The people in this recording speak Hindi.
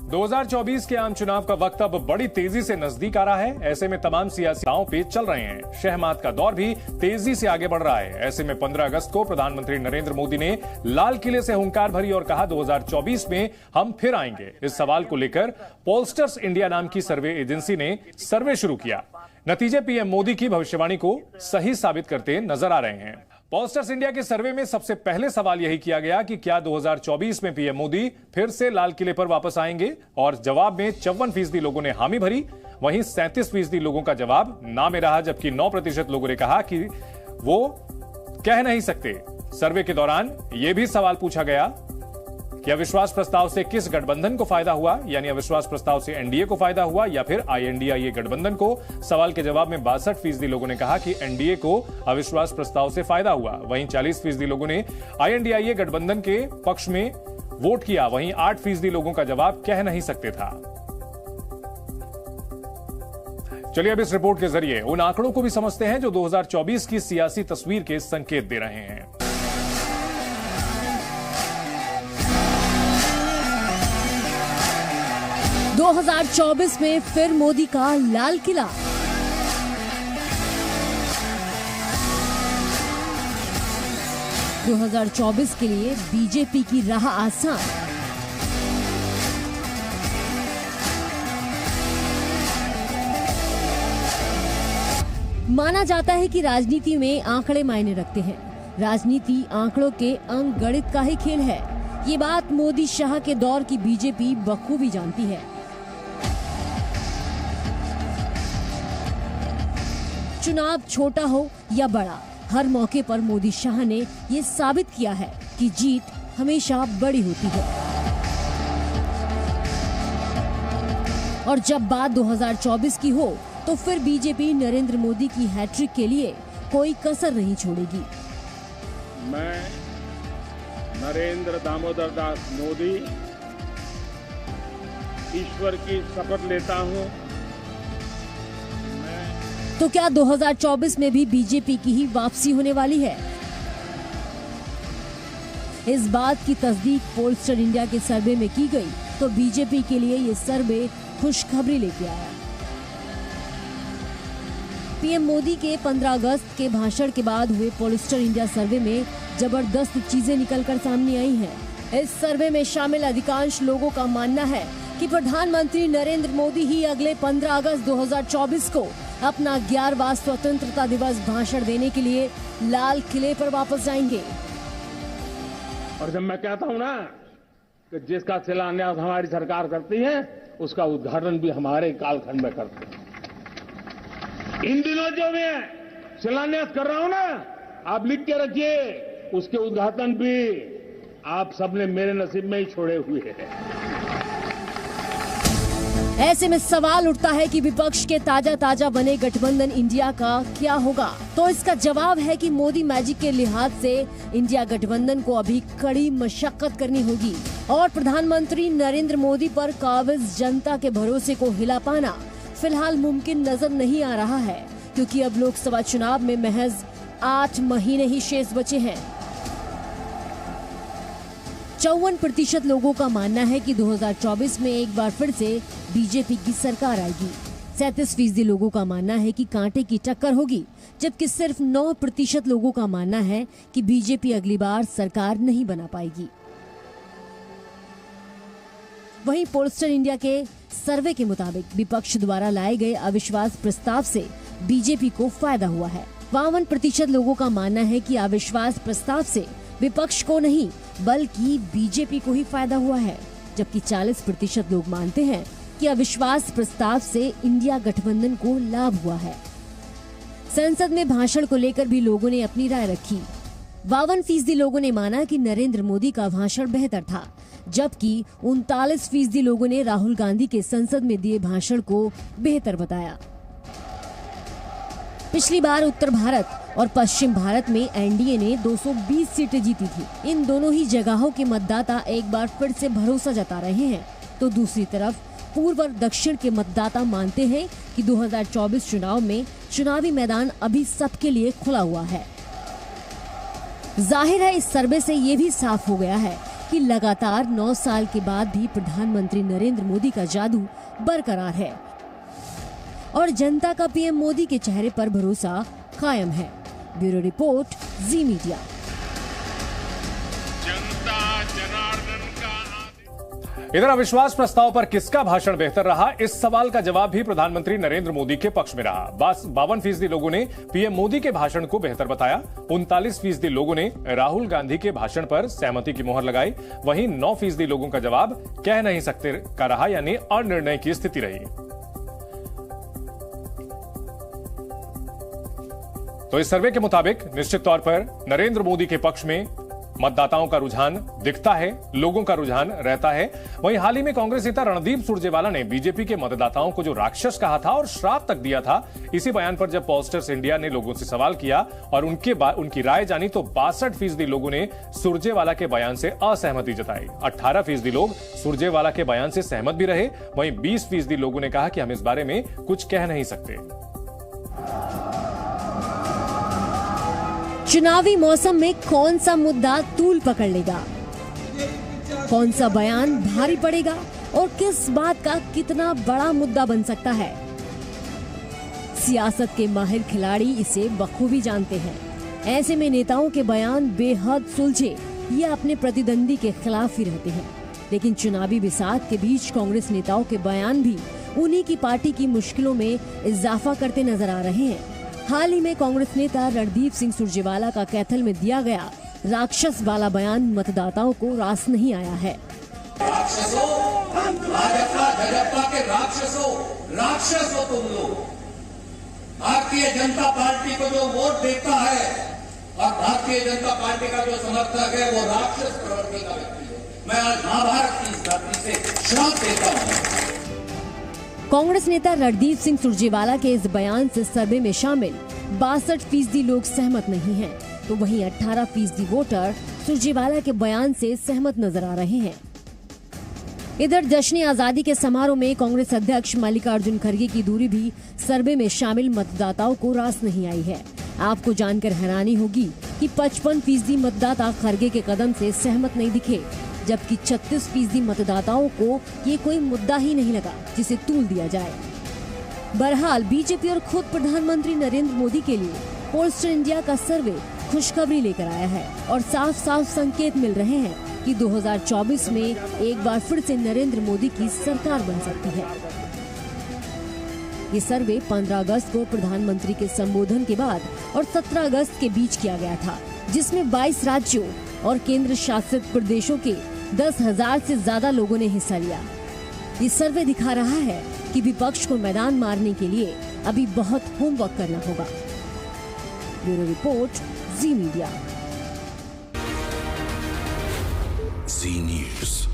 2024 के आम चुनाव का वक्त अब बड़ी तेजी से नजदीक आ रहा है। ऐसे में तमाम सियासी दांव पे चल रहे हैं। शहमात का दौर भी तेजी से आगे बढ़ रहा है। ऐसे में 15 अगस्त को प्रधानमंत्री नरेंद्र मोदी ने लाल किले से हुंकार भरी और कहा 2024 में हम फिर आएंगे। इस सवाल को लेकर पोलस्टर्स इंडिया नाम की सर्वे एजेंसी ने सर्वे शुरू किया। नतीजे पीएम मोदी की भविष्यवाणी को सही साबित करते नजर आ रहे हैं। पोलस्टर्स इंडिया के सर्वे में सबसे पहले सवाल यही किया गया कि क्या 2024 में पीएम मोदी फिर से लाल किले पर वापस आएंगे, और जवाब में 54% लोगों ने हामी भरी। वहीं 37% लोगों का जवाब ना में रहा, जबकि 9% लोगों ने कहा कि वो कह नहीं सकते। सर्वे के दौरान यह भी सवाल पूछा गया कि अविश्वास प्रस्ताव से किस गठबंधन को फायदा हुआ, यानी अविश्वास प्रस्ताव से एनडीए को फायदा हुआ या फिर आईएनडीआईए गठबंधन को। सवाल के जवाब में 62% लोगों ने कहा कि एनडीए को अविश्वास प्रस्ताव से फायदा हुआ। वहीं 40% लोगों ने आईएनडीआईए गठबंधन के पक्ष में वोट किया। वहीं 8% लोगों का जवाब कह नहीं सकते था। चलिए अब इस रिपोर्ट के जरिए उन आंकड़ों को भी समझते हैं जो 2024 की सियासी तस्वीर के संकेत दे रहे हैं। 2024 में फिर मोदी का लाल किला। दो 2024 के लिए बीजेपी की राह आसान। माना जाता है कि राजनीति में आंकड़े मायने रखते हैं। राजनीति आंकड़ों के अंक गणित का ही खेल है। ये बात मोदी शाह के दौर की बीजेपी बखूबी जानती है। चुनाव छोटा हो या बड़ा, हर मौके पर मोदी शाह ने ये साबित किया है कि जीत हमेशा बड़ी होती है। और जब बात 2024 की हो तो फिर बीजेपी नरेंद्र मोदी की हैट्रिक के लिए कोई कसर नहीं छोड़ेगी। मैं नरेंद्र दामोदर दास मोदी ईश्वर की शपथ लेता हूं। तो क्या 2024 में भी बीजेपी की ही वापसी होने वाली है? इस बात की तस्दीक पोलस्टर इंडिया के सर्वे में की गई तो बीजेपी के लिए ये सर्वे खुशखबरी लेके आया। पीएम मोदी के 15 अगस्त के भाषण के बाद हुए पोलस्टर इंडिया सर्वे में जबरदस्त चीजें निकलकर सामने आई हैं। इस सर्वे में शामिल अधिकांश लोगों का मानना है कि प्रधानमंत्री नरेंद्र मोदी ही अगले 15 अगस्त 2024 को अपना 11वां स्वतंत्रता दिवस भाषण देने के लिए लाल किले पर वापस जाएंगे। और जब मैं कहता हूं ना कि जिसका शिलान्यास हमारी सरकार करती है उसका उद्घाटन भी हमारे कालखंड में करते हैं। इन दिनों जो मैं शिलान्यास कर रहा हूं ना, आप लिख के रखिए, उसके उद्घाटन भी आप सबने मेरे नसीब में ही छोड़े हुए हैं। ऐसे में सवाल उठता है कि विपक्ष के ताजा बने गठबंधन इंडिया का क्या होगा? तो इसका जवाब है कि मोदी मैजिक के लिहाज से इंडिया गठबंधन को अभी कड़ी मशक्कत करनी होगी और प्रधानमंत्री नरेंद्र मोदी पर काबिज जनता के भरोसे को हिला पाना फिलहाल मुमकिन नजर नहीं आ रहा है, क्योंकि अब लोकसभा चुनाव में महज 8 महीने ही शेष बचे हैं। 54% लोगों का मानना है कि 2024 में एक बार फिर से बीजेपी की सरकार आएगी। 37% लोगों का मानना है कि कांटे की टक्कर होगी, जबकि सिर्फ 9% लोगों का मानना है कि बीजेपी अगली बार सरकार नहीं बना पाएगी। वहीं पोलस्टर इंडिया के सर्वे के मुताबिक विपक्ष द्वारा लाए गए अविश्वास प्रस्ताव से बीजेपी को फायदा हुआ है। 52% लोगों का मानना है कि अविश्वास प्रस्ताव से विपक्ष को नहीं बल्कि बीजेपी को ही फायदा हुआ है, जबकि 40% लोग मानते हैं कि अविश्वास प्रस्ताव से इंडिया गठबंधन को लाभ हुआ है। संसद में भाषण को लेकर भी लोगों ने अपनी राय रखी। 52% लोगों ने माना कि नरेंद्र मोदी का भाषण बेहतर था, जबकि 39% लोगों ने राहुल गांधी के संसद में दिए भाषण को बेहतर बताया। पिछली बार उत्तर भारत और पश्चिम भारत में एनडीए ने 220 सीटें जीती थी। इन दोनों ही जगहों के मतदाता एक बार फिर से भरोसा जता रहे हैं, तो दूसरी तरफ पूर्व और दक्षिण के मतदाता मानते हैं कि 2024 चुनाव में चुनावी मैदान अभी सबके लिए खुला हुआ है। जाहिर है इस सर्वे से ये भी साफ हो गया है कि कि लगातार 9 साल के बाद भी प्रधानमंत्री नरेंद्र मोदी का जादू बरकरार है और जनता का पीएम मोदी के चेहरे पर भरोसा कायम है। ब्यूरो रिपोर्ट, जी मीडिया। इधर अविश्वास प्रस्ताव पर किसका भाषण बेहतर रहा, इस सवाल का जवाब भी प्रधानमंत्री नरेंद्र मोदी के पक्ष में रहा। 52% लोगों ने पीएम मोदी के भाषण को बेहतर बताया। 39% लोगों ने राहुल गांधी के भाषण पर सहमति की मोहर लगाई। वहीं 9% लोगों का जवाब कह नहीं सकते का रहा, यानी अनिर्णय की स्थिति रही। तो इस सर्वे के मुताबिक निश्चित तौर पर नरेंद्र मोदी के पक्ष में मतदाताओं का रुझान दिखता है, लोगों का रुझान रहता है। वहीं हाल ही में कांग्रेस नेता रणदीप सुरजेवाला ने बीजेपी के मतदाताओं को जो राक्षस कहा था और श्राप तक दिया था, इसी बयान पर जब पोस्टर्स इंडिया ने लोगों से सवाल किया और उनकी राय जानी तो 62% लोगों ने सुरजेवाला के बयान से असहमति जताई। 18% लोग सुरजेवाला के बयान से सहमत भी रहे। वहीं 20% लोगों ने कहा कि हम इस बारे में कुछ कह नहीं सकते। चुनावी मौसम में कौन सा मुद्दा तूल पकड़ लेगा, कौन सा बयान भारी पड़ेगा और किस बात का कितना बड़ा मुद्दा बन सकता है, सियासत के माहिर खिलाड़ी इसे बखूबी जानते हैं। ऐसे में नेताओं के बयान बेहद सुलझे या अपने प्रतिद्वंदी के खिलाफ ही रहते हैं। लेकिन चुनावी बिसात के बीच कांग्रेस नेताओं के बयान भी उन्हीं की पार्टी की मुश्किलों में इजाफा करते नजर आ रहे हैं। हाल ही में कांग्रेस नेता रणदीप सिंह सुरजेवाला का कैथल में दिया गया राक्षस वाला बयान मतदाताओं को रास नहीं आया है। राक्षसों, भाजपा के राक्षस हो तुम लोग। भारतीय जनता पार्टी को जो वोट देता है और भारतीय जनता पार्टी का जो समर्थक है वो राक्षस प्रवृत्ति का व्यक्ति है। मैं आज महाभारत की इस धरती से श्राप देता हूँ। कांग्रेस नेता रणदीप सिंह सुरजेवाला के इस बयान से सर्वे में शामिल 62% लोग सहमत नहीं हैं, तो वहीं 18% वोटर सुरजेवाला के बयान से सहमत नजर आ रहे हैं। इधर जश्न आजादी के समारोह में कांग्रेस अध्यक्ष मल्लिकार्जुन खड़गे की दूरी भी सर्वे में शामिल मतदाताओं को रास नहीं आई है। आपको जानकर हैरानी होगी कि 55% मतदाता खड़गे के कदम से सहमत नहीं दिखे, जबकि 36% मतदाताओं को ये कोई मुद्दा ही नहीं लगा जिसे तूल दिया जाए। बहरहाल बीजेपी और खुद प्रधानमंत्री नरेंद्र मोदी के लिए पोस्टर इंडिया का सर्वे खुशखबरी लेकर आया है और साफ साफ संकेत मिल रहे हैं कि 2024 में एक बार फिर से नरेंद्र मोदी की सरकार बन सकती है। ये सर्वे 15 अगस्त को प्रधानमंत्री के संबोधन के बाद और 17 अगस्त के बीच किया गया था, जिसमें 22 राज्यों और केंद्र शासित प्रदेशों के 10,000 से ज्यादा लोगों ने हिस्सा लिया। ये सर्वे दिखा रहा है कि विपक्ष को मैदान मारने के लिए अभी बहुत होमवर्क करना होगा। ब्यूरो रिपोर्ट, जी मीडिया। जी न्यूज़।